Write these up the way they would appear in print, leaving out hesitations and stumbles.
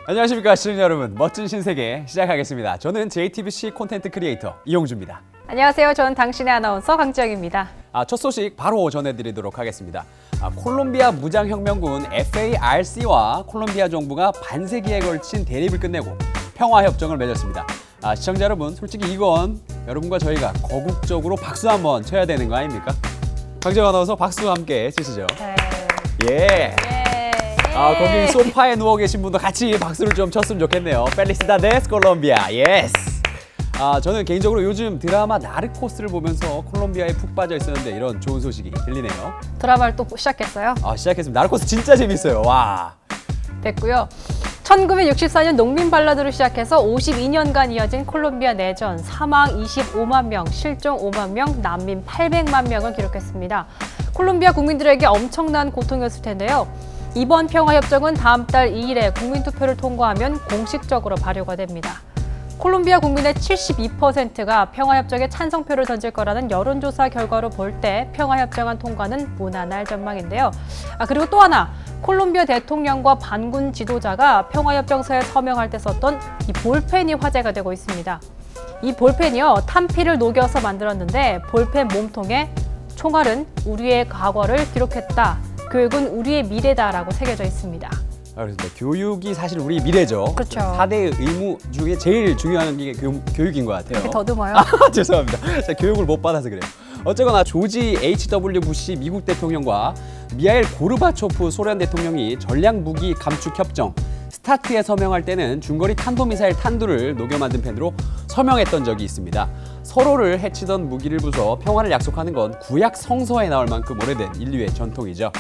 안녕하십니까 시청자 여러분, 멋진 신세계 시작하겠습니다. 저는 JTBC 콘텐츠 크리에이터 이용주입니다. 안녕하세요. 저는 당신의 아나운서 강지영입니다. 첫 소식 바로 전해드리도록 하겠습니다. 콜롬비아 무장혁명군 FARC와 콜롬비아 정부가 반세기에 걸친 대립을 끝내고 평화협정을 맺었습니다. 시청자 여러분, 솔직히 이건 여러분과 저희가 거국적으로 박수 한번 쳐야 되는 거 아닙니까? 강지영 아나운서 박수 함께 치시죠. 네. 예. 거기 소파에 누워 계신 분도 같이 박수를 좀 쳤으면 좋겠네요. 펠리시다데스 콜롬비아. 예스. 저는 개인적으로 요즘 드라마 나르코스를 보면서 콜롬비아에 푹 빠져 있었는데 이런 좋은 소식이 들리네요. 드라마를 또 시작했어요. 시작했습니다. 나르코스 진짜 재밌어요. 와. 됐고요. 1964년 농민 발라드로 시작해서 52년간 이어진 콜롬비아 내전, 사망 25만 명, 실종 5만 명, 난민 800만 명을 기록했습니다. 콜롬비아 국민들에게 엄청난 고통이었을 텐데요. 이번 평화협정은 다음 달 2일에 국민투표를 통과하면 공식적으로 발효가 됩니다. 콜롬비아 국민의 72%가 평화협정에 찬성표를 던질 거라는 여론조사 결과로 볼 때 평화협정안 통과는 무난할 전망인데요. 그리고 또 하나, 콜롬비아 대통령과 반군 지도자가 평화협정서에 서명할 때 썼던 이 볼펜이 화제가 되고 있습니다. 이 볼펜이요, 탄피를 녹여서 만들었는데 볼펜 몸통에 총알은 우리의 과거를 기록했다, 교육은 우리의 미래다라고 새겨져 있습니다. 그렇습니다. 교육이 사실 우리 미래죠. 그렇죠. 4대 의무 중에 제일 중요한 게 교육인 것 같아요. 더듬어요. 죄송합니다. 제가 교육을 못 받아서 그래요. 어쨌거나 조지 H.W. 부시 미국 대통령과 미하일 고르바초프 소련 대통령이 전략무기 감축 협정 스타트에 서명할 때는 중거리 탄도미사일 탄두를 녹여 만든 펜으로 서명했던 적이 있습니다. 서로를 해치던 무기를 부숴 평화를 약속하는 건 구약 성서에 나올 만큼 오래된 인류의 전통이죠.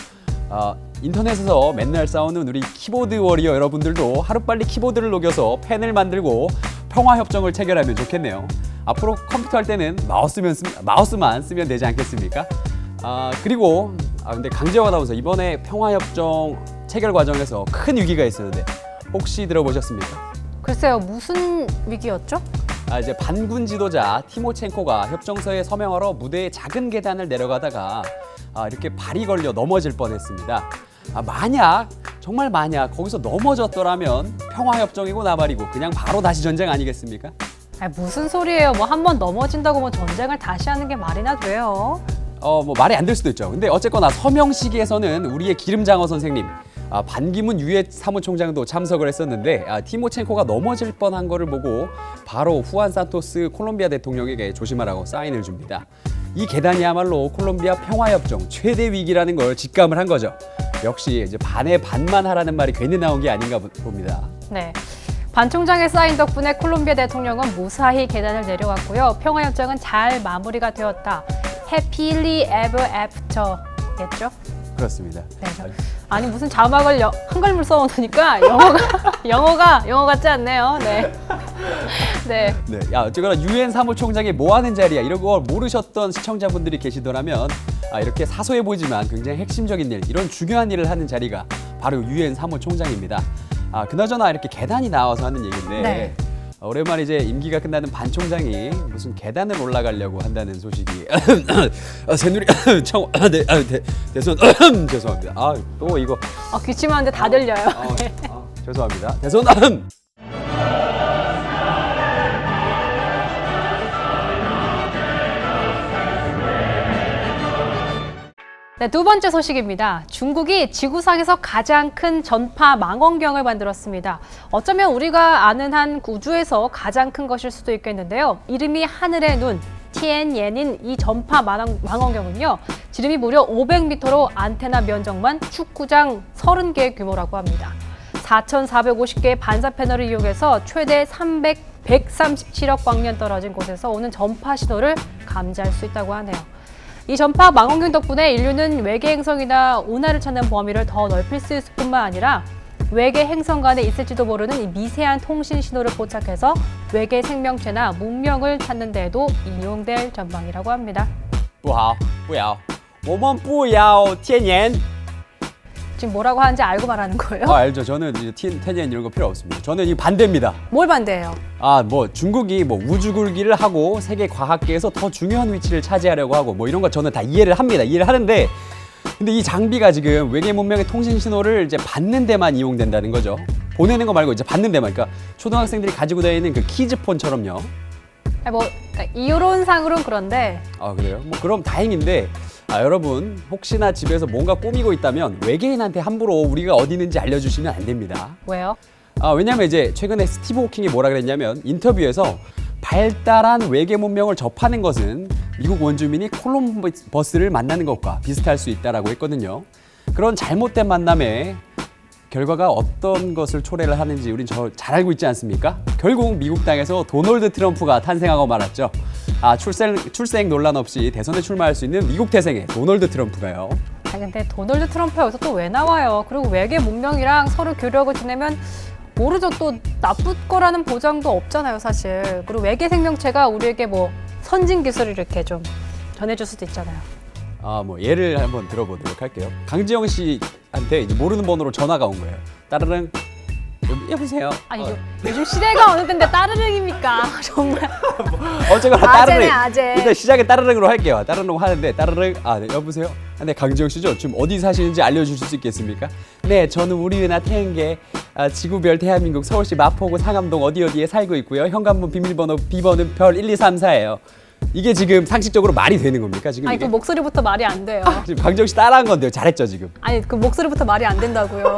인터넷에서 맨날 싸우는 우리 키보드 워리어 여러분들도 하루빨리 키보드를 녹여서 펜을 만들고 평화협정을 체결하면 좋겠네요. 앞으로 컴퓨터 할 때는 마우스만 쓰면 되지 않겠습니까? 그리고 근데 강재영 아나운서, 이번에 평화협정 체결 과정에서 큰 위기가 있었는데 혹시 들어보셨습니까? 글쎄요, 무슨 위기였죠? 이제 반군 지도자 티모첸코가 협정서에 서명하러 무대의 작은 계단을 내려가다가 이렇게 발이 걸려 넘어질 뻔했습니다. 정말 만약 거기서 넘어졌더라면 평화협정이고 나발이고 그냥 바로 다시 전쟁 아니겠습니까? 무슨 소리예요? 한 번 넘어진다고 전쟁을 다시 하는 게 말이나 돼요? 말이 안 될 수도 있죠. 근데 어쨌거나 서명 시기에서는 우리의 기름장어 선생님, 반기문 유엔 사무총장도 참석을 했었는데 티모첸코가 넘어질 뻔한 거를 보고 바로 후안 산토스 콜롬비아 대통령에게 조심하라고 사인을 줍니다. 이 계단이야말로 콜롬비아 평화협정 최대 위기라는 걸 직감을 한 거죠. 역시 이제 반에 반만 하라는 말이 괜히 나온 게 아닌가 봅니다. 네. 반 총장의 사인 덕분에 콜롬비아 대통령은 무사히 계단을 내려왔고요. 평화협정은 잘 마무리가 되었다. Happily ever after겠죠? 그렇습니다. 네, 아니 무슨 자막을 한글물 써놓으니까 영어 같지 않네요. 네. 네. 네. 어쨌거나 유엔 사무총장이 뭐 하는 자리야, 이런 걸 모르셨던 시청자분들이 계시더라면 이렇게 사소해 보이지만 굉장히 핵심적인 일, 이런 중요한 일을 하는 자리가 바로 유엔 사무총장입니다. 그나저나 이렇게 계단이 나와서 하는 얘기인데 네. 오랜만에 이제 임기가 끝나는 반 총장이 무슨 계단을 올라가려고 한다는 소식이 새누리 대선 죄송합니다. 또 이거 기침하는데 다 들려요. 죄송합니다. 대선 네, 두 번째 소식입니다. 중국이 지구상에서 가장 큰 전파 망원경을 만들었습니다. 어쩌면 우리가 아는 한 우주에서 가장 큰 것일 수도 있겠는데요. 이름이 하늘의 눈, 티엔옌인 이 전파 망원경은요, 지름이 무려 500m로 안테나 면적만 축구장 30개의 규모라고 합니다. 4,450개의 반사 패널을 이용해서 최대 137억 광년 떨어진 곳에서 오는 전파 신호를 감지할 수 있다고 하네요. 이 전파 망원경 덕분에 인류는 외계 행성이나 운하를 찾는 범위를 더 넓힐 수 있을 뿐만 아니라 외계 행성 간에 있을지도 모르는 이 미세한 통신 신호를 포착해서 외계 생명체나 문명을 찾는 데에도 이용될 전망이라고 합니다. 不好不要我们不要天眼 지금 뭐라고 하는지 알고 말하는 거예요? 알죠. 저는 이제 텐젠 이런 거 필요 없습니다. 저는 이 반대입니다. 뭘 반대해요? 중국이 우주 굴기를 하고 세계 과학계에서 더 중요한 위치를 차지하려고 하고 이런 거 저는 다 이해를 합니다. 이해를 하는데 근데 이 장비가 지금 외계 문명의 통신 신호를 이제 받는 데만 이용된다는 거죠. 보내는 거 말고 이제 받는 데만. 그러니까 초등학생들이 가지고 다니는 그 키즈폰처럼요. 아니, 뭐 그러니까 이론상으로는 그런데 아, 그래요? 뭐 그럼 다행인데 여러분 혹시나 집에서 뭔가 꾸미고 있다면 외계인한테 함부로 우리가 어디 있는지 알려주시면 안 됩니다. 왜요? 왜냐면 이제 최근에 스티브 호킹이 뭐라 그랬냐면 인터뷰에서 발달한 외계 문명을 접하는 것은 미국 원주민이 콜럼버스를 만나는 것과 비슷할 수 있다라고 했거든요. 그런 잘못된 만남에 결과가 어떤 것을 초래를 하는지 우린 잘 알고 있지 않습니까? 결국 미국 땅에서 도널드 트럼프가 탄생하고 말았죠. 출생 논란 없이 대선에 출마할 수 있는 미국 태생의 도널드 트럼프가요. 근데 도널드 트럼프 여기서 또 왜 나와요? 그리고 외계 문명이랑 서로 교류하고 지내면 모르죠. 또 나쁠 거라는 보장도 없잖아요, 사실. 그리고 외계 생명체가 우리에게 뭐 선진 기술을 이렇게 좀 전해줄 수도 있잖아요. 뭐 예를 한번 들어보도록 할게요. 강지영 씨한테 이제 모르는 번호로 전화가 온 거예요. 따르릉. 여보세요. 아니 요즘 시대가 어느 때인데 따르릉입니까? 정말. 어쨌거나 아재네, 따르릉. 아재. 일단 시작에 따르릉으로 할게요. 따르릉 하는데 따르릉. 네, 여보세요. 네, 강지영 씨죠. 지금 어디 사시는지 알려주실 수 있겠습니까? 네, 저는 우리 은하 태은계 지구별 대한민국 서울시 마포구 상암동 어디에 살고 있고요. 현관문 비밀번호 B번은 별 1, 2, 3, 4예요. 이게 지금 상식적으로 말이 되는 겁니까? 지금 아니 이게? 그 목소리부터 말이 안 돼요. 지금 강지영 씨 따라한 건데요. 잘했죠 지금. 아니 그 목소리부터 말이 안 된다고요.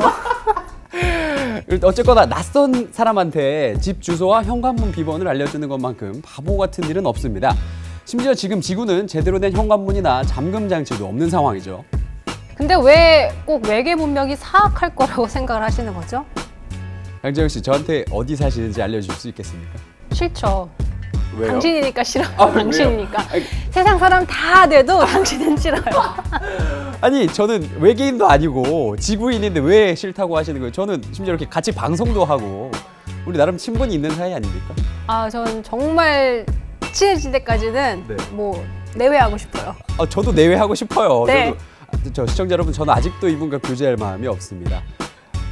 어쨌거나 낯선 사람한테 집 주소와 현관문 비번을 알려주는 것만큼 바보 같은 일은 없습니다. 심지어 지금 지구는 제대로 된 현관문이나 잠금 장치도 없는 상황이죠. 근데 왜 꼭 외계 문명이 사악할 거라고 생각을 하시는 거죠? 강재영 씨, 저한테 어디 사시는지 알려줄 수 있겠습니까? 싫죠. 왜요? 당신이니까 싫어요. 왜요? 당신이니까. 아니, 세상 사람 다 돼도 당신은 싫어요. 아니, 저는 외계인도 아니고 지구인인데 왜 싫다고 하시는 거예요? 저는 심지어 이렇게 같이 방송도 하고 우리 나름 친분이 있는 사이 아닙니까? 전 정말 친해질 때까지는 네. 뭐 내외하고 싶어요. 저도 내외하고 싶어요. 네. 저 시청자 여러분, 저는 아직도 이분과 교제할 마음이 없습니다.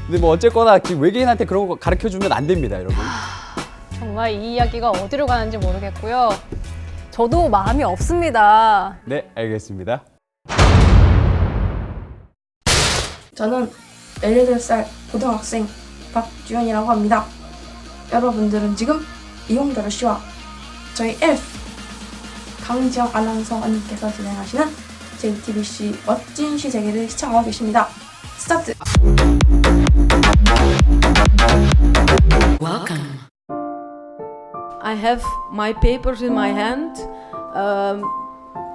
근데 뭐 어쨌거나 지금 외계인한테 그런 거 가르쳐 주면 안 됩니다, 여러분. 정말 이 이야기가 어디로 가는지 모르겠고요. 저도 마음이 없습니다. 네, 알겠습니다. 저는 18살 고등학생 박주연이라고 합니다. 여러분들은 지금 이용다로 씨와 저희 엘프 강지영 아나운서 언니께서 진행하시는 JTBC 멋진 시세계를 시청하고 계십니다. 스타트! Welcome. I have my papers in my hand,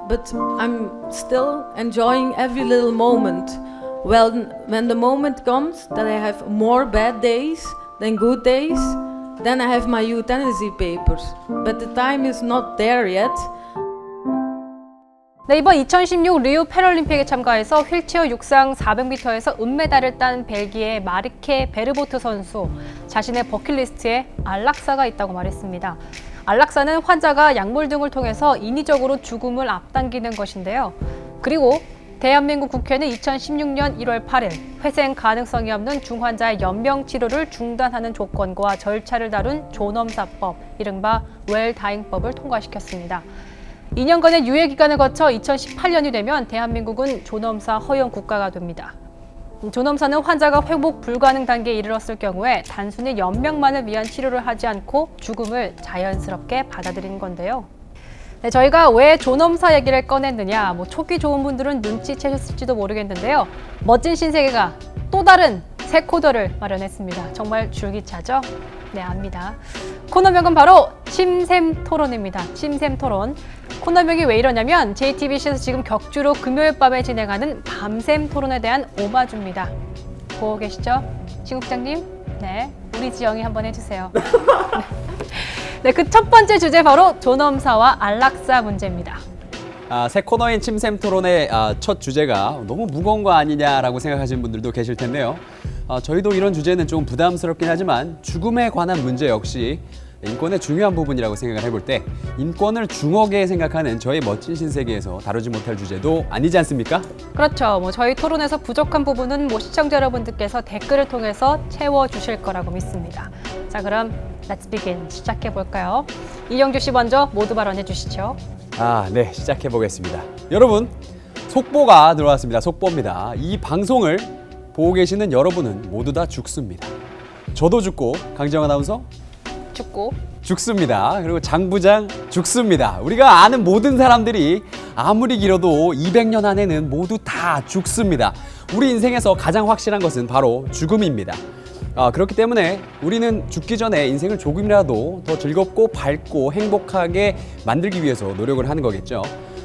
but I'm still enjoying every little moment. Well, when the moment comes that I have more bad days than good days, then I have my euthanasia papers. But the time is not there yet. 네, 이번 2016 리우 패럴림픽에 참가해서 휠체어 육상 400m에서 은메달을 딴 벨기에 마르케 베르보트 선수, 자신의 버킷리스트에 안락사가 있다고 말했습니다. 안락사는 환자가 약물 등을 통해서 인위적으로 죽음을 앞당기는 것인데요. 그리고 대한민국 국회는 2016년 1월 8일 회생 가능성이 없는 중환자의 연명 치료를 중단하는 조건과 절차를 다룬 존엄사법, 이른바 웰다잉법을 통과시켰습니다. 2년간의 유예 기간을 거쳐 2018년이 되면 대한민국은 존엄사 허용 국가가 됩니다. 존엄사는 환자가 회복 불가능 단계에 이르렀을 경우에 단순히 연명만을 위한 치료를 하지 않고 죽음을 자연스럽게 받아들이는 건데요. 네, 저희가 왜 존엄사 얘기를 꺼냈느냐, 초기 좋은 분들은 눈치채셨을지도 모르겠는데요. 멋진 신세계가 또 다른 새 코너를 마련했습니다. 정말 줄기차죠? 네, 압니다. 코너명은 바로 침샘 토론입니다. 침샘 토론. 코너명이 왜 이러냐면 JTBC에서 지금 격주로 금요일 밤에 진행하는 밤샘 토론에 대한 오마주입니다. 보고 계시죠? 지국장님? 네, 우리 지영이 한번 해주세요. 네, 그 첫 번째 주제 바로 존엄사와 안락사 문제입니다. 새 코너인 침샘 토론의 첫 주제가 너무 무거운 거 아니냐라고 생각하시는 분들도 계실 텐데요. 저희도 이런 주제는 좀 부담스럽긴 하지만 죽음에 관한 문제 역시 인권의 중요한 부분이라고 생각을 해볼 때 인권을 중하게 생각하는 저희 멋진 신세계에서 다루지 못할 주제도 아니지 않습니까? 그렇죠. 저희 토론에서 부족한 부분은 시청자 여러분들께서 댓글을 통해서 채워주실 거라고 믿습니다. 자, 그럼 Let's begin. 시작해 볼까요? 이영주 씨 먼저 모두 발언해 주시죠. 네, 시작해 보겠습니다. 여러분, 속보가 들어왔습니다. 속보입니다. 이 방송을 보고 계시는 여러분은 모두 다 죽습니다. 저도 죽고 강지영 아나운서 죽고. 죽습니다. 그리고 장 부장 죽습니다. 우리가 아는 모든 사람들이 아무리 길어도 200년 안에는 모두 다 죽습니다. 우리 인생에서 가장 확실한 것은 바로 죽음입니다. 그렇기 때문에 우리는 죽기 전에 인생을 조금이라도 더 즐겁고 밝고 행복하게 만들기 위해서 노력을 하는 거겠죠.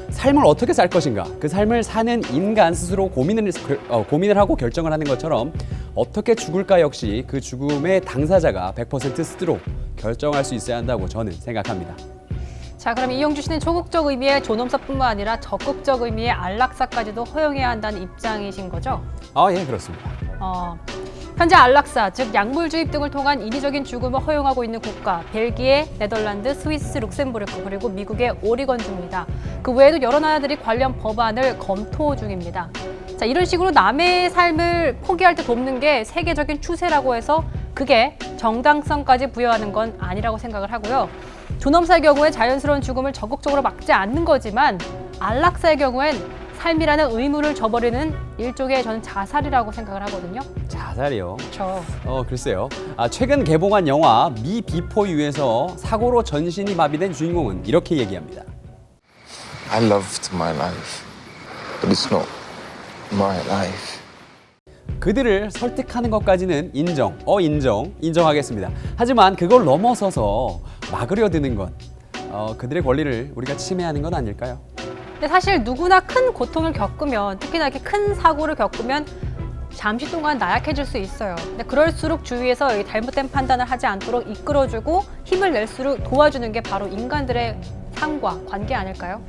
삶을 어떻게 살 것인가, 그 삶을 사는 인간 스스로 고민을 하고 결정을 하는 것처럼 어떻게 죽을까 역시 그 죽음의 당사자가 100% 스스로 결정할 수 있어야 한다고 저는 생각합니다. 자, 그럼 이용주 씨는 소극적 의미의 존엄사뿐만 아니라 적극적 의미의 안락사까지도 허용해야 한다는 입장이신 거죠? 예, 그렇습니다. 현재 안락사, 즉 약물 주입 등을 통한 인위적인 죽음을 허용하고 있는 국가, 벨기에, 네덜란드, 스위스, 룩셈부르크, 그리고 미국의 오리건주입니다. 그 외에도 여러 나라들이 관련 법안을 검토 중입니다. 자, 이런 식으로 남의 삶을 포기할 때 돕는 게 세계적인 추세라고 해서 그게 정당성까지 부여하는 건 아니라고 생각을 하고요. 존엄사의 경우에 자연스러운 죽음을 적극적으로 막지 않는 거지만 안락사의 경우엔 삶이라는 의무를 저버리는 일종의 저는 자살이라고 생각을 하거든요. 자살이요? 그렇죠. 글쎄요. 최근 개봉한 영화 미 비포 유에서 사고로 전신이 마비된 주인공은 이렇게 얘기합니다. I loved my life, but it's not my life. 그들을 설득하는 것까지는 인정하겠습니다. 하지만 그걸 넘어서서 막으려 드는 건 그들의 권리를 우리가 침해하는 건 아닐까요? 근데 사실 누구나 큰 고통을 겪으면, 특히나 이렇게 큰 사고를 겪으면 잠시 동안 나약해질 수 있어요. 근데 그럴수록 주위에서 이 잘못된 판단을 하지 않도록 이끌어주고 힘을 낼수록 도와주는 게 바로 인간들의 상과 관계 아닐까요?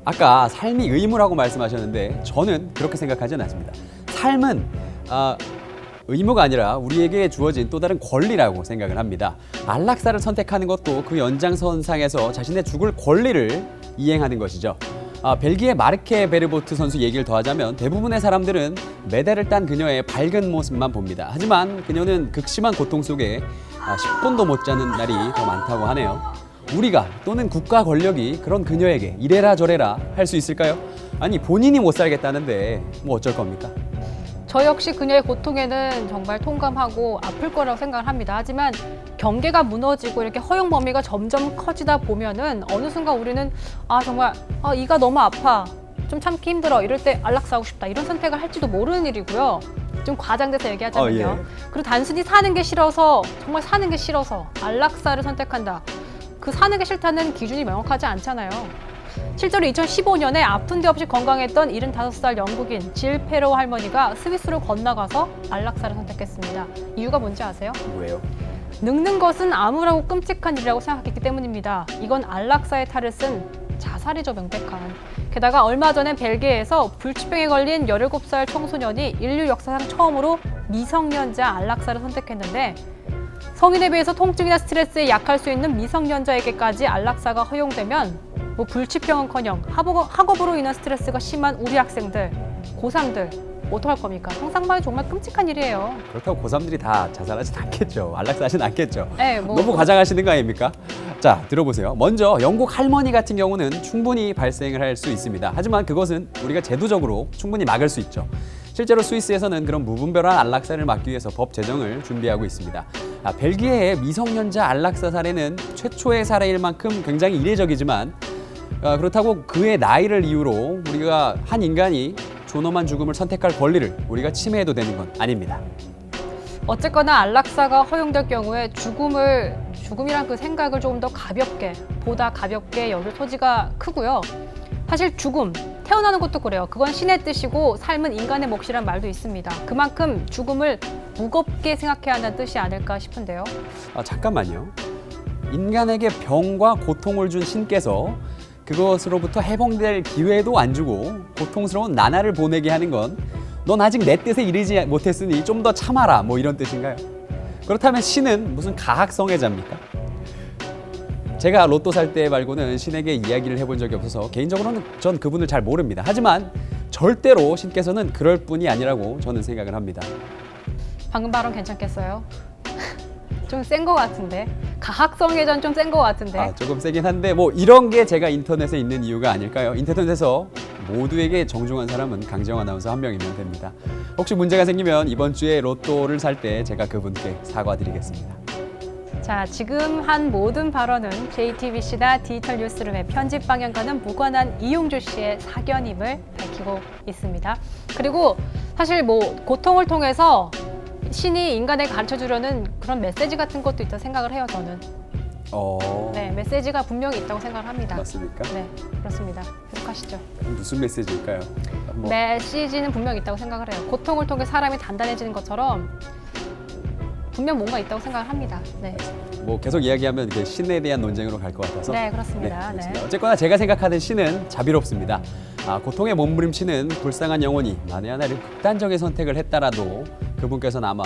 아까 삶이 의무라고 말씀하셨는데 저는 그렇게 생각하지는 않습니다. 삶은 의무가 아니라 우리에게 주어진 또 다른 권리라고 생각을 합니다. 안락사를 선택하는 것도 그 연장선상에서 자신의 죽을 권리를 이행하는 것이죠. 벨기에 마르케 베르보트 선수 얘기를 더하자면 대부분의 사람들은 메달을 딴 그녀의 밝은 모습만 봅니다. 하지만 그녀는 극심한 고통 속에 10분도 못 자는 날이 더 많다고 하네요. 우리가 또는 국가 권력이 그런 그녀에게 이래라 저래라 할 수 있을까요? 아니 본인이 못 살겠다는데 뭐 어쩔 겁니까? 저 역시 그녀의 고통에는 정말 통감하고 아플 거라고 생각을 합니다. 하지만 경계가 무너지고 이렇게 허용 범위가 점점 커지다 보면은 어느 순간 우리는 정말 이가 너무 아파, 좀 참기 힘들어, 이럴 때 안락사하고 싶다, 이런 선택을 할지도 모르는 일이고요. 좀 과장돼서 얘기하자면요. 그리고 단순히 사는 게 싫어서, 정말 사는 게 싫어서 안락사를 선택한다. 그 사는 게 싫다는 기준이 명확하지 않잖아요. 실제로 2015년에 아픈 데 없이 건강했던 75살 영국인 질 페로 할머니가 스위스로 건너가서 안락사를 선택했습니다. 이유가 뭔지 아세요? 뭐예요? 늙는 것은 암울하고 끔찍한 일이라고 생각했기 때문입니다. 이건 안락사의 탈을 쓴 자살이죠, 명백한. 게다가 얼마 전에 벨기에에서 불치병에 걸린 17살 청소년이 인류 역사상 처음으로 미성년자 안락사를 선택했는데, 성인에 비해서 통증이나 스트레스에 약할 수 있는 미성년자에게까지 안락사가 허용되면 불치병은커녕 학업으로 인한 스트레스가 심한 우리 학생들, 고3들 어떡할 겁니까? 상상만 해도 정말 끔찍한 일이에요. 그렇다고 고3들이 다 자살하진 않겠죠. 안락사하진 않겠죠. 네, 너무 과장하시는 거 아닙니까? 자, 들어보세요. 먼저 영국 할머니 같은 경우는 충분히 발생을 할 수 있습니다. 하지만 그것은 우리가 제도적으로 충분히 막을 수 있죠. 실제로 스위스에서는 그런 무분별한 안락사를 막기 위해서 법 제정을 준비하고 있습니다. 벨기에의 미성년자 안락사 사례는 최초의 사례일 만큼 굉장히 이례적이지만 그렇다고 그의 나이를 이유로 우리가 한 인간이 존엄한 죽음을 선택할 권리를 우리가 침해해도 되는 건 아닙니다. 어쨌거나 안락사가 허용될 경우에 죽음이란 그 생각을 조금 더 보다 가볍게 여길 소지가 크고요. 사실 죽음, 태어나는 것도 그래요. 그건 신의 뜻이고 삶은 인간의 몫이란 말도 있습니다. 그만큼 죽음을 무겁게 생각해야 한다는 뜻이 아닐까 싶은데요. 잠깐만요. 인간에게 병과 고통을 준 신께서 그것으로부터 해방될 기회도 안 주고 고통스러운 나날을 보내게 하는 건 넌 아직 내 뜻에 이르지 못했으니 좀 더 참아라, 뭐 이런 뜻인가요? 그렇다면 신은 무슨 가학성애자입니까? 제가 로또 살 때 말고는 신에게 이야기를 해본 적이 없어서 개인적으로는 전 그분을 잘 모릅니다. 하지만 절대로 신께서는 그럴 뿐이 아니라고 저는 생각을 합니다. 방금 발언 괜찮겠어요? 좀 센 것 같은데. 가학성애자는 좀 센 것 같은데. 조금 세긴 한데 뭐 이런 게 제가 인터넷에 있는 이유가 아닐까요? 인터넷에서 모두에게 정중한 사람은 강지영 아나운서 한 명이면 됩니다. 혹시 문제가 생기면 이번 주에 로또를 살 때 제가 그분께 사과드리겠습니다. 자, 지금 한 모든 발언은 JTBC나 디지털 뉴스룸의 편집 방향과는 무관한 이용주 씨의 사견임을 밝히고 있습니다. 그리고 사실 뭐 고통을 통해서 신이 인간에게 가르쳐주려는 그런 메시지 같은 것도 있다고 생각을 해요, 저는. 네, 메시지가 분명히 있다고 생각을 합니다. 맞습니까? 네, 그렇습니다. 계속하시죠. 무슨 메시지일까요? 뭐. 메시지는 분명히 있다고 생각을 해요. 고통을 통해 사람이 단단해지는 것처럼 분명 뭔가 있다고 생각을 합니다. 네, 뭐 계속 이야기하면 이게 신에 대한 논쟁으로 갈 것 같아서. 네 그렇습니다. 네. 어쨌거나 제가 생각하는 신은 자비롭습니다. 고통에 몸부림치는 불쌍한 영혼이 만에 하나를 극단적인 선택을 했다라도 그분께서는 아마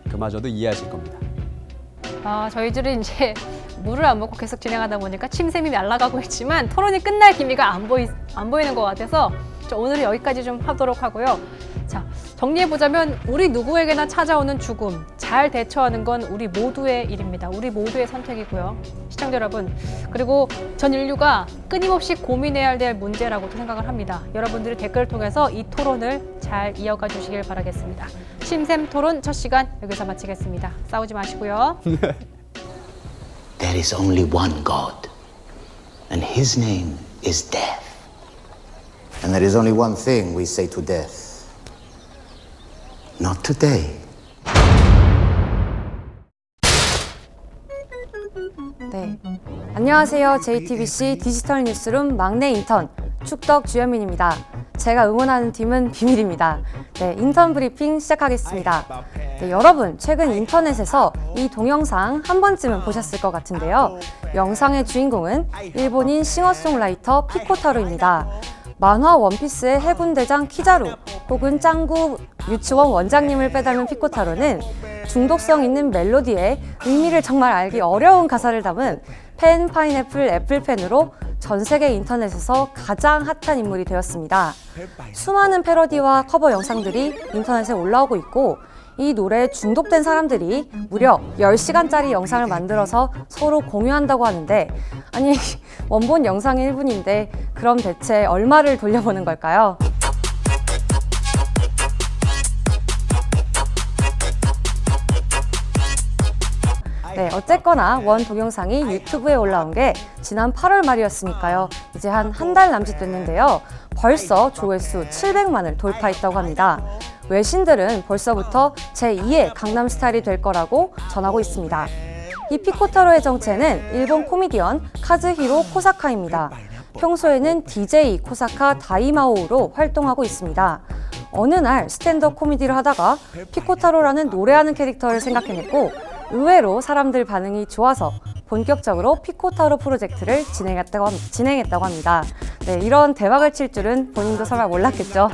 그마저도 이해하실 겁니다. 저희들은 이제 물을 안 먹고 계속 진행하다 보니까 침샘이 날아가고 있지만 토론이 끝날 기미가 안 보이는 것 같아서 오늘은 여기까지 좀 하도록 하고요. 자, 정리해보자면 우리 누구에게나 찾아오는 죽음, 잘 대처하는 건 우리 모두의 일입니다. 우리 모두의 선택이고요. 시청자 여러분, 그리고 전 인류가 끊임없이 고민해야 될 문제라고도 생각을 합니다. 여러분들이 댓글을 통해서 이 토론을 잘 이어가 주시길 바라겠습니다. 침샘 토론 첫 시간 여기서 마치겠습니다. 싸우지 마시고요. There is only one God, and his name is death. And there is only one thing we say to death. Not today. 네, 안녕하세요. JTBC 디지털 뉴스룸 막내 인턴 축덕 주현민입니다. 제가 응원하는 팀은 비밀입니다. 네, 인턴 브리핑 시작하겠습니다. 네, 여러분 최근 인터넷에서 이 동영상 한 번쯤은 보셨을 것 같은데요. 영상의 주인공은 일본인 싱어송라이터 피코타로입니다. 만화 원피스의 해군대장 키자루 혹은 짱구 유치원 원장님을 빼닮은 피코타로는 중독성 있는 멜로디에 의미를 정말 알기 어려운 가사를 담은 펜 파인애플 애플펜으로 전 세계 인터넷에서 가장 핫한 인물이 되었습니다. 수많은 패러디와 커버 영상들이 인터넷에 올라오고 있고 이 노래에 중독된 사람들이 무려 10시간짜리 영상을 만들어서 서로 공유한다고 하는데 아니 원본 영상이 1분인데 그럼 대체 얼마를 돌려보는 걸까요? 네, 어쨌거나 원 동영상이 유튜브에 올라온 게 지난 8월 말이었으니까요. 이제 한 달 남짓 됐는데요. 벌써 조회수 700만을 돌파했다고 합니다. 외신들은 벌써부터 제2의 강남스타일이 될 거라고 전하고 있습니다. 이 피코타로의 정체는 일본 코미디언 카즈히로 코사카입니다. 평소에는 DJ 코사카 다이마오로 활동하고 있습니다. 어느 날 스탠드업 코미디를 하다가 피코타로라는 노래하는 캐릭터를 생각해냈고 의외로 사람들 반응이 좋아서 본격적으로 피코타로 프로젝트를 진행했다고 합니다. 네, 이런 대박을 칠 줄은 본인도 설마 몰랐겠죠.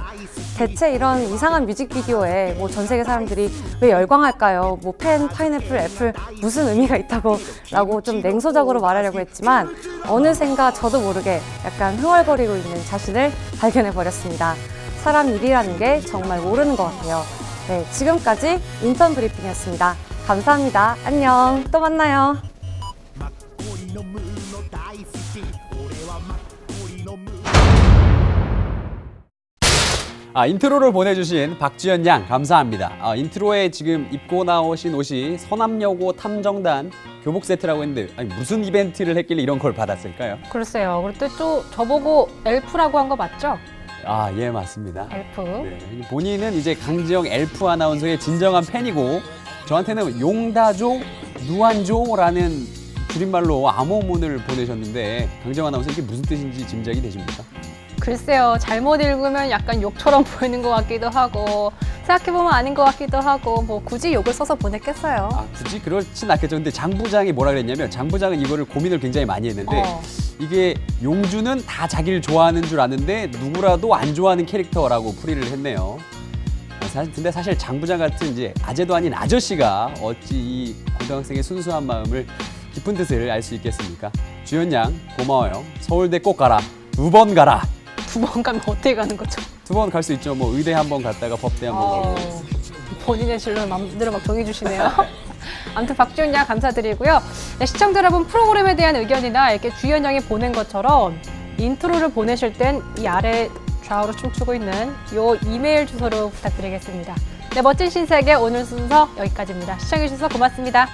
대체 이런 이상한 뮤직비디오에 전 세계 사람들이 왜 열광할까요? 펜, 파인애플, 애플 무슨 의미가 있다고 라고 좀 냉소적으로 말하려고 했지만 어느샌가 저도 모르게 약간 흥얼거리고 있는 자신을 발견해 버렸습니다. 사람 일이라는 게 정말 모르는 것 같아요. 네, 지금까지 인턴 브리핑이었습니다. 감사합니다. 안녕. 또 만나요. 인트로를 보내주신 박지연 양 감사합니다. 인트로에 지금 입고 나오신 옷이 서남여고 탐정단 교복 세트라고 했는데 아니, 무슨 이벤트를 했길래 이런 걸 받았을까요? 글쎄요. 그리고 또 저보고 엘프라고 한 거 맞죠? 예, 맞습니다. 엘프. 네, 본인은 이제 강지영 엘프 아나운서의 진정한 팬이고 저한테는 용다조, 누안조라는 줄임말로 암호문을 보내셨는데 강지영 아나운서 이게 무슨 뜻인지 짐작이 되십니까? 글쎄요. 잘못 읽으면 약간 욕처럼 보이는 것 같기도 하고 생각해보면 아닌 것 같기도 하고 굳이 욕을 써서 보냈겠어요. 굳이 그렇진 않겠죠. 근데 장 부장이 뭐라 그랬냐면 장 부장은 이거를 고민을 굉장히 많이 했는데 이게 용주는 다 자기를 좋아하는 줄 아는데 누구라도 안 좋아하는 캐릭터라고 풀이를 했네요. 근데 사실 장 부장 같은 이제 아재도 아닌 아저씨가 어찌 이 고등학생의 순수한 마음을 깊은 뜻을 알 수 있겠습니까? 주연 양 고마워요. 서울대 꼭 가라. 2번 가라. 2번 가면 어떻게 가는 거죠? 2번 갈 수 있죠. 의대 한 번 갔다가 법대 한 번 가고. 본인의 진로를 마음대로 막 정해주시네요. 아무튼 박지훈 양 감사드리고요. 네, 시청자 여러분 프로그램에 대한 의견이나 이렇게 주연 양이 보낸 것처럼 인트로를 보내실 땐 이 아래 좌우로 춤추고 있는 요 이메일 주소로 부탁드리겠습니다. 네, 멋진 신세계 오늘 순서 여기까지입니다. 시청해주셔서 고맙습니다.